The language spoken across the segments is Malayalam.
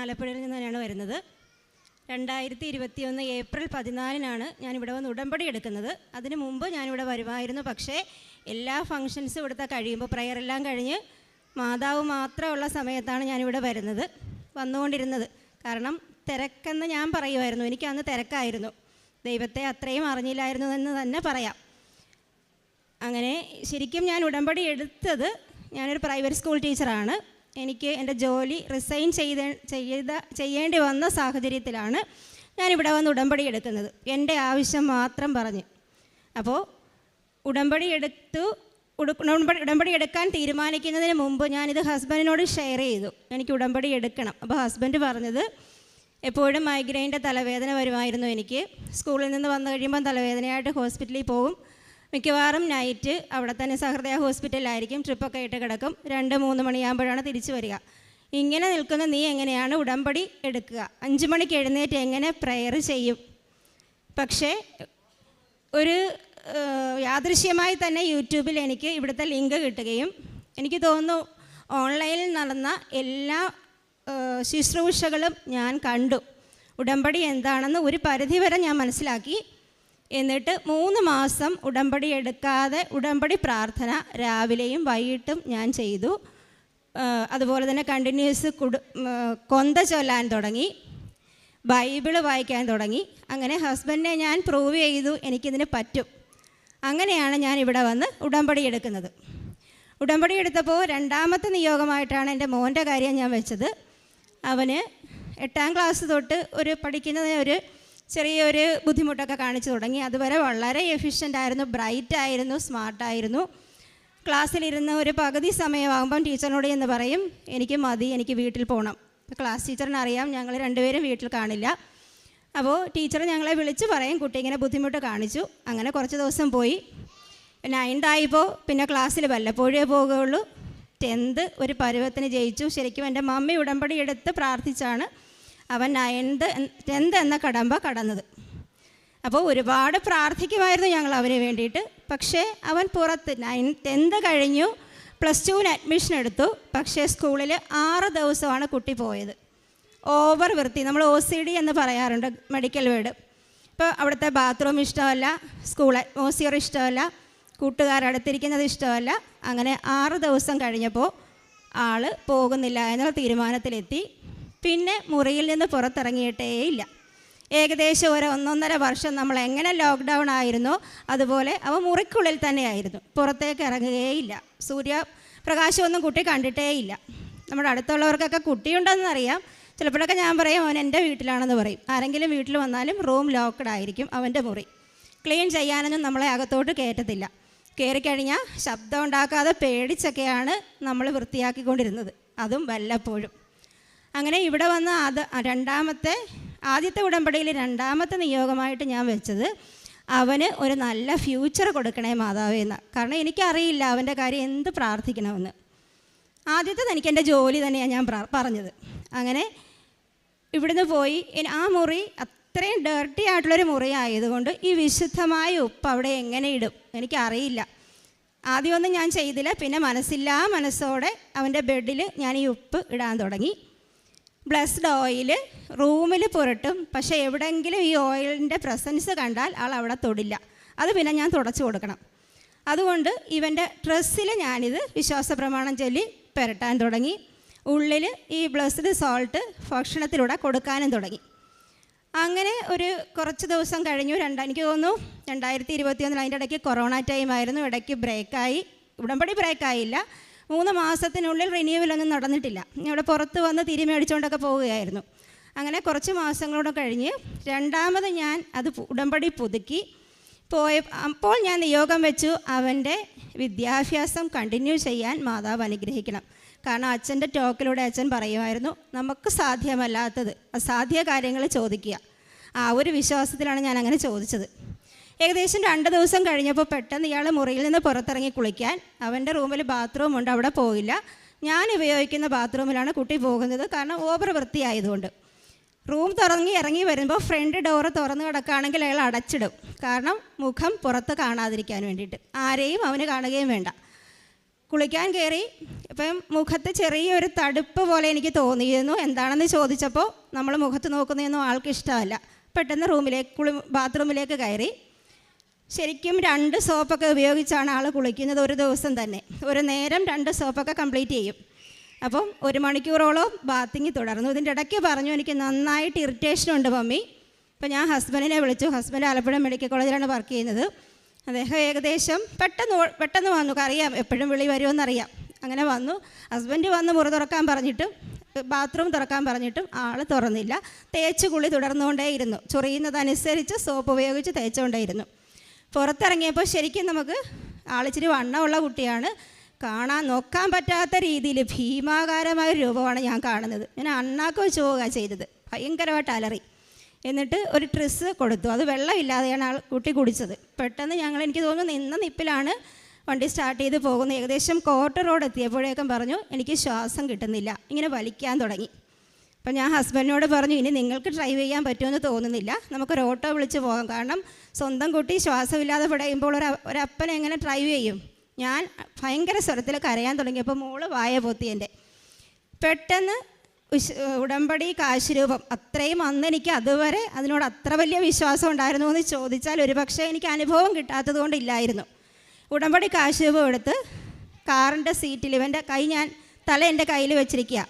ആലപ്പുഴയിൽ നിന്ന് തന്നെയാണ് വരുന്നത്. 2021 ഏപ്രിൽ 14 ഞാനിവിടെ വന്ന് ഉടമ്പടി എടുക്കുന്നത്. അതിനു മുമ്പ് ഞാനിവിടെ വരുമായിരുന്നു. പക്ഷേ എല്ലാ ഫങ്ഷൻസും ഇവിടുത്തെ കഴിയുമ്പോൾ പ്രയറെല്ലാം കഴിഞ്ഞ് മാതാവ് മാത്രമുള്ള സമയത്താണ് ഞാനിവിടെ വന്നുകൊണ്ടിരുന്നത്. കാരണം തിരക്കെന്ന് ഞാൻ പറയുമായിരുന്നു. എനിക്കന്ന് തിരക്കായിരുന്നു. ദൈവത്തെ അത്രയും അറിഞ്ഞില്ലായിരുന്നു എന്ന് തന്നെ പറയാം. അങ്ങനെ ശരിക്കും ഞാൻ ഉടമ്പടി എടുത്തത്, ഞാനൊരു പ്രൈവറ്റ് സ്കൂൾ ടീച്ചറാണ്. എനിക്ക് എൻ്റെ ജോലി റിസൈൻ ചെയ്യേണ്ടി വന്ന സാഹചര്യത്തിലാണ് ഞാനിവിടെ വന്ന് ഉടമ്പടി എടുക്കുന്നത്, എൻ്റെ ആവശ്യം മാത്രം പറഞ്ഞ്. അപ്പോൾ ഉടമ്പടി എടുക്കാൻ തീരുമാനിക്കുന്നതിന് മുമ്പ് ഞാനിത് ഹസ്ബൻഡിനോട് ഷെയർ ചെയ്തു, എനിക്ക് ഉടമ്പടി എടുക്കണം. അപ്പോൾ ഹസ്ബൻഡ് പറഞ്ഞത്, എപ്പോഴും മൈഗ്രെയിൻ്റെ തലവേദന വരുമായിരുന്നു എനിക്ക്. സ്കൂളിൽ നിന്ന് വന്നു കഴിയുമ്പം തലവേദനയായിട്ട് ഹോസ്പിറ്റലിൽ പോകും. മിക്കവാറും നൈറ്റ് അവിടെ തന്നെ സഹൃദയ ഹോസ്പിറ്റലിലായിരിക്കും, ട്രിപ്പൊക്കെ ഇട്ട് കിടക്കും. 2-3 മണിയാകുമ്പോഴാണ് തിരിച്ചു വരിക. ഇങ്ങനെ നിൽക്കുന്ന നീ എങ്ങനെയാണ് ഉടമ്പടി എടുക്കുക? 5 മണിക്ക് എഴുന്നേറ്റ് എങ്ങനെ പ്രെയർ ചെയ്യും? പക്ഷേ ഒരു യാദൃശ്യമായി തന്നെ യൂട്യൂബിൽ എനിക്ക് ഇവിടുത്തെ ലിങ്ക് കിട്ടുകയും, എനിക്ക് തോന്നുന്നു ഓൺലൈനിൽ നടന്ന എല്ലാ ശുശ്രൂഷകളും ഞാൻ കണ്ടു. ഉടമ്പടി എന്താണെന്ന് ഒരു പരിധിവരെ ഞാൻ മനസ്സിലാക്കി. എന്നിട്ട് 3 മാസം ഉടമ്പടി എടുക്കാതെ ഉടമ്പടി പ്രാർത്ഥന രാവിലെയും വൈകിട്ടും ഞാൻ ചെയ്തു. അതുപോലെ തന്നെ കണ്ടിന്യൂസ് കൊന്ത ചൊല്ലാൻ തുടങ്ങി, ബൈബിള് വായിക്കാൻ തുടങ്ങി. അങ്ങനെ ഹസ്ബൻഡിനെ ഞാൻ പ്രൂവ് ചെയ്തു എനിക്കിതിന് പറ്റും. അങ്ങനെയാണ് ഞാൻ ഇവിടെ വന്ന് ഉടമ്പടി എടുക്കുന്നത്. ഉടമ്പടി എടുത്തപ്പോൾ 2ാമത്തെ നിയോഗമായിട്ടാണ് എൻ്റെ മോൻ്റെ കാര്യം ഞാൻ വെച്ചത്. അവന് 8ാം ക്ലാസ് തൊട്ട് പഠിക്കുന്നതിന് ചെറിയൊരു ബുദ്ധിമുട്ടൊക്കെ കാണിച്ചു തുടങ്ങി. അതുവരെ വളരെ എഫിഷ്യൻ്റായിരുന്നു, ബ്രൈറ്റായിരുന്നു, സ്മാർട്ടായിരുന്നു. ക്ലാസ്സിലിരുന്ന് ഒരു പകുതി സമയമാകുമ്പം ടീച്ചറിനോട് എന്ന് പറയും, എനിക്ക് മതി, എനിക്ക് വീട്ടിൽ പോകണം. ക്ലാസ് ടീച്ചറിനറിയാം ഞങ്ങൾ 2 പേരും വീട്ടിൽ കാണില്ല. അപ്പോൾ ടീച്ചർ ഞങ്ങളെ വിളിച്ച് പറയും, കുട്ടി ഇങ്ങനെ ബുദ്ധിമുട്ട് കാണിച്ചു. അങ്ങനെ കുറച്ച് ദിവസം പോയി. 9th ആയപ്പോൾ പിന്നെ ക്ലാസ്സിൽ വല്ലപ്പോഴേ പോകുകയുള്ളൂ. 10th ഒരു പരുവത്തിന് ജയിച്ചു. ശരിക്കും എൻ്റെ മമ്മി ഉടമ്പടി എടുത്ത് പ്രാർത്ഥിച്ചാണ് അവൻ 10th എന്ന കടമ്പ കടന്നത്. അപ്പോൾ ഒരുപാട് പ്രാർത്ഥിക്കുമായിരുന്നു ഞങ്ങൾ അവന് വേണ്ടിയിട്ട്. പക്ഷേ അവൻ പുറത്ത് 10th കഴിഞ്ഞു, +2 അഡ്മിഷൻ എടുത്തു. പക്ഷേ സ്കൂളിൽ 6 ദിവസമാണ് കുട്ടി പോയത്. ഓവർ വൃത്തി, നമ്മൾ OCD എന്ന് പറയാറുണ്ട്, മെഡിക്കൽ വേർഡ്. ഇപ്പോൾ അവിടുത്തെ ബാത്റൂം ഇഷ്ടമല്ല, സ്കൂൾ അറ്റ്മോസ്ഫിയർ ഇഷ്ടമല്ല, കൂട്ടുകാരടുത്തിരിക്കുന്നത് ഇഷ്ടമല്ല. അങ്ങനെ 6 ദിവസം കഴിഞ്ഞപ്പോൾ ആൾ പോകുന്നില്ല എന്നുള്ള തീരുമാനത്തിലെത്തി. പിന്നെ മുറിയിൽ നിന്ന് പുറത്തിറങ്ങിയിട്ടേയില്ല. ഏകദേശം 1.5 വർഷം നമ്മൾ എങ്ങനെ ലോക്ക്ഡൗൺ ആയിരുന്നോ അതുപോലെ അവ മുറിക്കുള്ളിൽ തന്നെയായിരുന്നു, പുറത്തേക്ക് ഇറങ്ങുകയില്ല. സൂര്യപ്രകാശമൊന്നും കുട്ടി കണ്ടിട്ടേയില്ല. നമ്മുടെ അടുത്തുള്ളവർക്കൊക്കെ കുട്ടിയുണ്ടെന്നറിയാം. ചിലപ്പോഴൊക്കെ ഞാൻ പറയും അവൻ എൻ്റെ വീട്ടിലാണെന്ന് പറയും. ആരെങ്കിലും വീട്ടിൽ വന്നാലും റൂം ലോക്ക്ഡ് ആയിരിക്കും അവൻ്റെ മുറി. ക്ലീൻ ചെയ്യാനൊന്നും നമ്മളെ അകത്തോട്ട് കയറ്റത്തില്ല. കയറിക്കഴിഞ്ഞാൽ ശബ്ദം ഉണ്ടാക്കാതെ പേടിച്ചൊക്കെയാണ് നമ്മൾ വൃത്തിയാക്കിക്കൊണ്ടിരുന്നത്, അതും വല്ലപ്പോഴും. അങ്ങനെ ഇവിടെ വന്ന് ആദ്യത്തെ ഉടമ്പടിയിൽ 2ാമത്തെ നിയോഗമായിട്ട് ഞാൻ വെച്ചത്, അവന് ഒരു നല്ല ഫ്യൂച്ചർ കൊടുക്കണേ മാതാവേന്ന്. കാരണം എനിക്കറിയില്ല അവൻ്റെ കാര്യം എന്ത് പ്രാർത്ഥിക്കണമെന്ന്. ആദ്യത്തേത് എനിക്കെൻ്റെ ജോലി തന്നെയാണ് ഞാൻ പറഞ്ഞത്. അങ്ങനെ ഇവിടുന്ന് പോയി. ആ മുറി അത്രയും ഡേർട്ടി ആയിട്ടുള്ളൊരു മുറി ആയതുകൊണ്ട് ഈ വിശുദ്ധമായ ഉപ്പ് അവിടെ എങ്ങനെ ഇടും എനിക്കറിയില്ല. ആദ്യമൊന്നും ഞാൻ ചെയ്തില്ല. പിന്നെ മനസ്സോടെ അവൻ്റെ ബെഡിൽ ഞാൻ ഈ ഉപ്പ് ഇടാൻ തുടങ്ങി. ബ്ലസ്ഡ് ഓയിൽ റൂമിൽ പുരട്ടും. പക്ഷേ എവിടെയെങ്കിലും ഈ ഓയിലിൻ്റെ പ്രസൻസ് കണ്ടാൽ ആൾ അവിടെ തൊടില്ല. അത് പിന്നെ ഞാൻ തുടച്ചു കൊടുക്കണം. അതുകൊണ്ട് ഇവൻ്റെ ഡ്രസ്സിൽ ഞാനിത് വിശ്വാസ പ്രമാണം ചൊല്ലി പുരട്ടാൻ തുടങ്ങി. ഉള്ളിൽ ഈ ബ്ലസ്ഡ് സോൾട്ട് ഭക്ഷണത്തിലൂടെ കൊടുക്കാനും തുടങ്ങി. അങ്ങനെ കുറച്ച് ദിവസം കഴിഞ്ഞു. എനിക്ക് തോന്നുന്നു 2021 അതിൻ്റെ ഇടയ്ക്ക് കൊറോണ ടൈമായിരുന്നു. ഇടയ്ക്ക് ബ്രേക്കായി. ഉടമ്പടി ബ്രേക്കായില്ല. 3 മാസത്തിനുള്ളിൽ റിന്യൂവലൊന്നും നടന്നിട്ടില്ല. ഇവിടെ പുറത്ത് വന്ന് തിരിമേടിച്ചുകൊണ്ടൊക്കെ പോവുകയായിരുന്നു. അങ്ങനെ കുറച്ച് മാസങ്ങളോടെ കഴിഞ്ഞ് 2ാമത് ഞാൻ അത് ഉടമ്പടി പുതുക്കി അപ്പോൾ ഞാൻ നിയോഗം വെച്ചു, അവൻ്റെ വിദ്യാഭ്യാസം കണ്ടിന്യൂ ചെയ്യാൻ മാതാവ് അനുഗ്രഹിക്കണം. കാരണം അച്ഛൻ്റെ ടോക്കിലൂടെ അച്ഛൻ പറയുമായിരുന്നു, നമുക്ക് സാധ്യമല്ലാത്തത് അസാധ്യ കാര്യങ്ങൾ ചോദിക്കുക. ആ ഒരു വിശ്വാസത്തിലാണ് ഞാൻ അങ്ങനെ ചോദിച്ചത്. ഏകദേശം 2 ദിവസം കഴിഞ്ഞപ്പോൾ പെട്ടെന്ന് ഇയാൾ മുറിയിൽ നിന്ന് പുറത്തിറങ്ങി കുളിക്കാൻ. അവൻ്റെ റൂമിൽ ബാത്റൂം ഉണ്ട്, അവിടെ പോയില്ല. ഞാൻ ഉപയോഗിക്കുന്ന ബാത്റൂമിലാണ് കുട്ടി പോകുന്നത്. കാരണം ഓവർ വൃത്തിയായതുകൊണ്ട്. റൂം ഇറങ്ങി വരുമ്പോൾ ഫ്രണ്ട് ഡോറ് തുറന്ന് കിടക്കുകയാണെങ്കിൽ അയാൾ അടച്ചിടും. കാരണം മുഖം പുറത്ത് കാണാതിരിക്കാൻ വേണ്ടിയിട്ട്. ആരെയും അവന് കാണുകയും വേണ്ട. കുളിക്കാൻ കയറി. ഇപ്പം മുഖത്ത് ചെറിയൊരു തടുപ്പ് പോലെ എനിക്ക് തോന്നിയിരുന്നു. എന്താണെന്ന് ചോദിച്ചപ്പോൾ നമ്മൾ മുഖത്ത് നോക്കുന്നതൊന്നും ആൾക്ക് ഇഷ്ടമല്ല. പെട്ടെന്ന് ബാത്റൂമിലേക്ക് കയറി. ശരിക്കും 2 സോപ്പൊക്കെ ഉപയോഗിച്ചാണ് ആൾ കുളിക്കുന്നത് ഒരു ദിവസം തന്നെ. ഒരു നേരം 2 സോപ്പൊക്കെ കംപ്ലീറ്റ് ചെയ്യും. അപ്പം 1 മണിക്കൂറോളം ബാത്തിങ് തുടർന്നു. ഇതിൻ്റെ ഇടയ്ക്ക് പറഞ്ഞു, എനിക്ക് നന്നായിട്ട് ഇറിറ്റേഷൻ ഉണ്ട് മമ്മി. അപ്പോൾ ഞാൻ ഹസ്ബൻഡിനെ വിളിച്ചു. ഹസ്ബൻഡ് ആലപ്പുഴ മെഡിക്കൽ കോളേജിലാണ് വർക്ക് ചെയ്യുന്നത്. അദ്ദേഹം ഏകദേശം പെട്ടെന്ന് വന്നു. അറിയാം എപ്പോഴും വിളി വരുമെന്നറിയാം. അങ്ങനെ വന്നു. ഹസ്ബൻഡ് വന്ന് മുറി തുറക്കാൻ പറഞ്ഞിട്ടും ബാത്റൂം തുറക്കാൻ പറഞ്ഞിട്ടും ആൾ തുറന്നില്ല. കുളി തുടർന്നുകൊണ്ടേയിരുന്നു. ചൊറിയുന്നതനുസരിച്ച് സോപ്പ് ഉപയോഗിച്ച് തേച്ചുകൊണ്ടേയിരുന്നു. പുറത്തിറങ്ങിയപ്പോൾ ശരിക്കും നമുക്ക് ആളിച്ചിരി വണ്ണമുള്ള കുട്ടിയാണ്. നോക്കാൻ പറ്റാത്ത രീതിയിൽ ഭീമാകാരമായ രൂപമാണ് ഞാൻ കാണുന്നത്. ഞാൻ അണ്ണാക്ക് വെച്ച് പോവുക ചെയ്തത്. ഭയങ്കരമായിട്ട് അലറി. എന്നിട്ട് ഒരു ട്രിസ് കൊടുത്തു. അത് വെള്ളമില്ലാതെയാണ് കുട്ടി കുടിച്ചത്. പെട്ടെന്ന് എനിക്ക് തോന്നുന്നു നിന്ന നിപ്പിലാണ് വണ്ടി സ്റ്റാർട്ട് ചെയ്ത് പോകുന്നത്. ഏകദേശം കോട്ട റോഡ് എത്തിയപ്പോഴേക്കും പറഞ്ഞു, എനിക്ക് ശ്വാസം കിട്ടുന്നില്ല. ഇങ്ങനെ വലിക്കാൻ തുടങ്ങി. അപ്പം ഞാൻ ഹസ്ബൻഡിനോട് പറഞ്ഞു, ഇനി നിങ്ങൾക്ക് ഡ്രൈവ് ചെയ്യാൻ പറ്റുമെന്ന് തോന്നുന്നില്ല, നമുക്കൊരു ഓട്ടോ വിളിച്ച് പോകാം. കാരണം സ്വന്തം കുട്ടി ശ്വാസമില്ലാതെ പിടയുമ്പോൾ ഒരപ്പൻ എങ്ങനെ ഡ്രൈവ് ചെയ്യും? ഞാൻ ഭയങ്കര സ്വരത്തിൽ കരയാൻ തുടങ്ങിയപ്പോൾ മോള് വായ പൊത്തി എൻ്റെ. പെട്ടെന്ന് ഉടമ്പടി കാശുരൂപം അത്രയും അന്ന് എനിക്ക് അതുവരെ അതിനോട് അത്ര വലിയ വിശ്വാസം ഉണ്ടായിരുന്നു എന്ന് ചോദിച്ചാൽ ഒരുപക്ഷെ എനിക്ക് അനുഭവം കിട്ടാത്തത് കൊണ്ടില്ലായിരുന്നു. ഉടമ്പടി കാശുരൂപം എടുത്ത് കാറിൻ്റെ സീറ്റിൽ ഇവൻ്റെ കൈ തല എൻ്റെ കയ്യിൽ വെച്ചിരിക്കുക.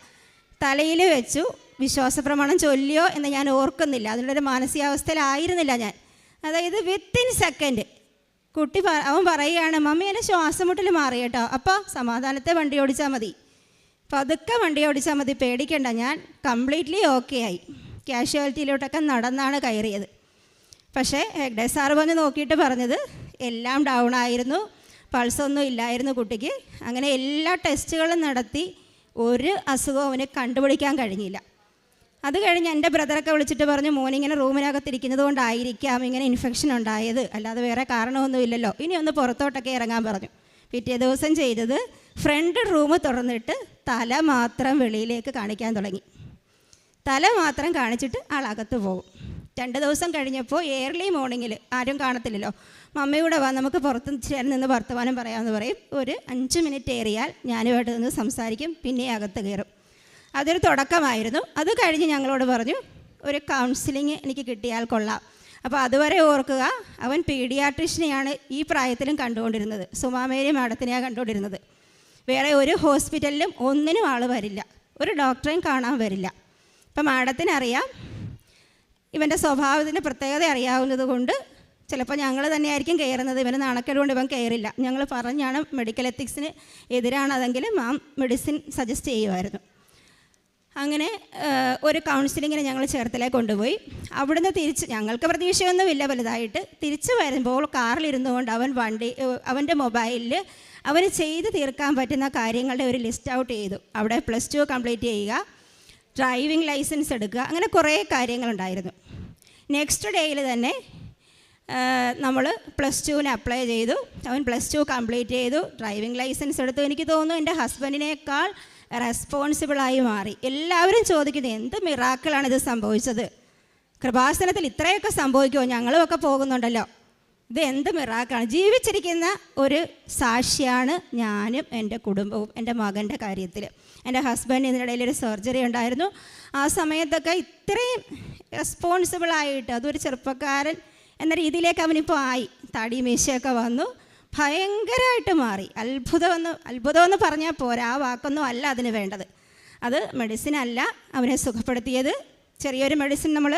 തലയിൽ വെച്ചു. വിശ്വാസപ്രമാണം ചൊല്ലിയോ എന്ന് ഞാൻ ഓർക്കുന്നില്ല. അതിനുള്ളൊരു മാനസികാവസ്ഥയിലായിരുന്നില്ല ഞാൻ. അതായത് വിത്തിൻ സെക്കൻഡ് കുട്ടി അവൻ പറയുകയാണ്, മമ്മി എൻ്റെ ശ്വാസം മുട്ടൽ മാറി കേട്ടോ, അപ്പോൾ സമാധാനത്തെ വണ്ടി ഓടിച്ചാൽ മതി, പതുക്കെ വണ്ടി ഓടിച്ചാൽ മതി, പേടിക്കണ്ട. ഞാൻ കംപ്ലീറ്റ്ലി ഓക്കെ ആയി. കാഷ്വാലിറ്റിയിലോട്ടൊക്കെ നടന്നാണ് കയറിയത്. പക്ഷേ ഹെഗ്ഡേ സാറ് വന്ന് നോക്കിയിട്ട് പറഞ്ഞത് എല്ലാം ഡൗൺ ആയിരുന്നു, പൾസൊന്നും ഇല്ലായിരുന്നു കുട്ടിക്ക്. അങ്ങനെ എല്ലാ ടെസ്റ്റുകളും നടത്തി ഒരു അസുഖവും അവന് കണ്ടുപിടിക്കാൻ കഴിഞ്ഞില്ല. അത് കഴിഞ്ഞ് എൻ്റെ ബ്രദറൊക്കെ വിളിച്ചിട്ട് പറഞ്ഞു, മോനിങ്ങനെ റൂമിനകത്തിരിക്കുന്നത് കൊണ്ടായിരിക്കാം ഇങ്ങനെ ഇൻഫെക്ഷൻ ഉണ്ടായത്, അല്ലാതെ വേറെ കാരണമൊന്നുമില്ലല്ലോ, ഇനി ഒന്ന് പുറത്തോട്ടൊക്കെ ഇറങ്ങാൻ പറഞ്ഞു. പിറ്റേ ദിവസം ചെയ്തത് ഫ്രണ്ട് റൂം തുറന്നിട്ട് തല മാത്രം വെളിയിലേക്ക് കാണിക്കാൻ തുടങ്ങി. തല മാത്രം കാണിച്ചിട്ട് ആളകത്ത് പോകും. 2 ദിവസം കഴിഞ്ഞപ്പോൾ ഏർലി മോർണിംഗിൽ ആരും കാണത്തില്ലല്ലോ, മമ്മിയൂടെ വാ നമുക്ക് പുറത്ത് ചേർന്ന് നിന്ന് വർത്തമാനം പറയാമെന്ന് പറയും. ഒരു 5 മിനിറ്റ് ഏറിയാൽ ഞാനുമായിട്ട് നിന്ന് സംസാരിക്കും, പിന്നെ അകത്ത് കയറും. അതൊരു തുടക്കമായിരുന്നു. അത് കഴിഞ്ഞ് ഞങ്ങളോട് പറഞ്ഞു, ഒരു കൗൺസിലിംഗ് എനിക്ക് കിട്ടിയാൽ കൊള്ളാം. അപ്പോൾ അതുവരെ ഓർക്കുക, അവൻ പീഡിയാട്രിഷ്യനെയാണ് ഈ പ്രായത്തിലും കണ്ടുകൊണ്ടിരുന്നത്. സുമാമേരി മാഡത്തിനെയാണ് കണ്ടുകൊണ്ടിരുന്നത്. വേറെ ഒരു ഹോസ്പിറ്റലിലും ഒന്നിനും ആൾ വരില്ല, ഒരു ഡോക്ടറെയും കാണാൻ വരില്ല. അപ്പം മാഡത്തിനറിയാം, ഇവൻ്റെ സ്വഭാവത്തിൻ്റെ പ്രത്യേകത അറിയാവുന്നത് കൊണ്ട് ചിലപ്പോൾ ഞങ്ങൾ തന്നെയായിരിക്കും കയറുന്നത്. ഇവന് നാണക്കേട് കൊണ്ട് ഇവൻ കയറില്ല. ഞങ്ങൾ പറഞ്ഞാണ് മെഡിക്കൽ എത്തിക്സിന് എതിരാണ് അതെങ്കിലും മെഡിസിൻ സജസ്റ്റ് ചെയ്യുമായിരുന്നു. അങ്ങനെ ഒരു കൗൺസിലിങ്ങിന് ഞങ്ങൾ ചേർത്തലേക്ക് കൊണ്ടുപോയി. അവിടുന്ന് തിരിച്ച് ഞങ്ങൾക്ക് പ്രതീക്ഷയൊന്നുമില്ല വലുതായിട്ട്. തിരിച്ച് വരുമ്പോൾ കാറിലിരുന്നു കൊണ്ട് അവൻ്റെ മൊബൈലിൽ അവന് ചെയ്ത് തീർക്കാൻ പറ്റുന്ന കാര്യങ്ങളുടെ ഒരു ലിസ്റ്റ് ഔട്ട് ചെയ്തു. അവിടെ +2 കംപ്ലീറ്റ് ചെയ്യുക, ഡ്രൈവിംഗ് ലൈസൻസ് എടുക്കുക, അങ്ങനെ കുറേ കാര്യങ്ങളുണ്ടായിരുന്നു. നെക്സ്റ്റ് ഡേയിൽ തന്നെ നമ്മൾ +2ന് അപ്ലൈ ചെയ്തു. അവൻ +2 കംപ്ലീറ്റ് ചെയ്തു, ഡ്രൈവിംഗ് ലൈസൻസ് എടുത്തു. എനിക്ക് തോന്നുന്നു എൻ്റെ ഹസ്ബൻഡിനേക്കാൾ റെസ്പോൺസിബിളായി മാറി. എല്ലാവരും ചോദിക്കുന്നത് എന്ത് മിറാക്കിളാണിത് സംഭവിച്ചത്, കൃപാസനത്തിൽ ഇത്രയൊക്കെ സംഭവിക്കുമോ, ഞങ്ങളുമൊക്കെ പോകുന്നുണ്ടല്ലോ, ഇത് എന്ത് മിറാക്കിളാണ്. ജീവിച്ചിരിക്കുന്ന ഒരു സാക്ഷിയാണ് ഞാനും എൻ്റെ കുടുംബവും എൻ്റെ മകൻ്റെ കാര്യത്തിൽ. എൻ്റെ ഹസ്ബൻഡ് ഇതിനിടയിൽ ഒരു സർജറി ഉണ്ടായിരുന്നു. ആ സമയത്തൊക്കെ ഇത്രയും റെസ്പോൺസിബിളായിട്ട് അതൊരു ചെറുപ്പക്കാരൻ എന്ന രീതിയിലേക്ക് അവനിപ്പോൾ ആയി. തടി മീശയൊക്കെ വന്നു, ഭയങ്കരമായിട്ട് മാറി. അത്ഭുതമെന്ന് പറഞ്ഞാൽ പോരാ, ആ വാക്കൊന്നും അല്ല അതിന് വേണ്ടത്. അത് മെഡിസിൻ അല്ല അവനെ സുഖപ്പെടുത്തിയത്. ചെറിയൊരു മെഡിസിൻ നമ്മൾ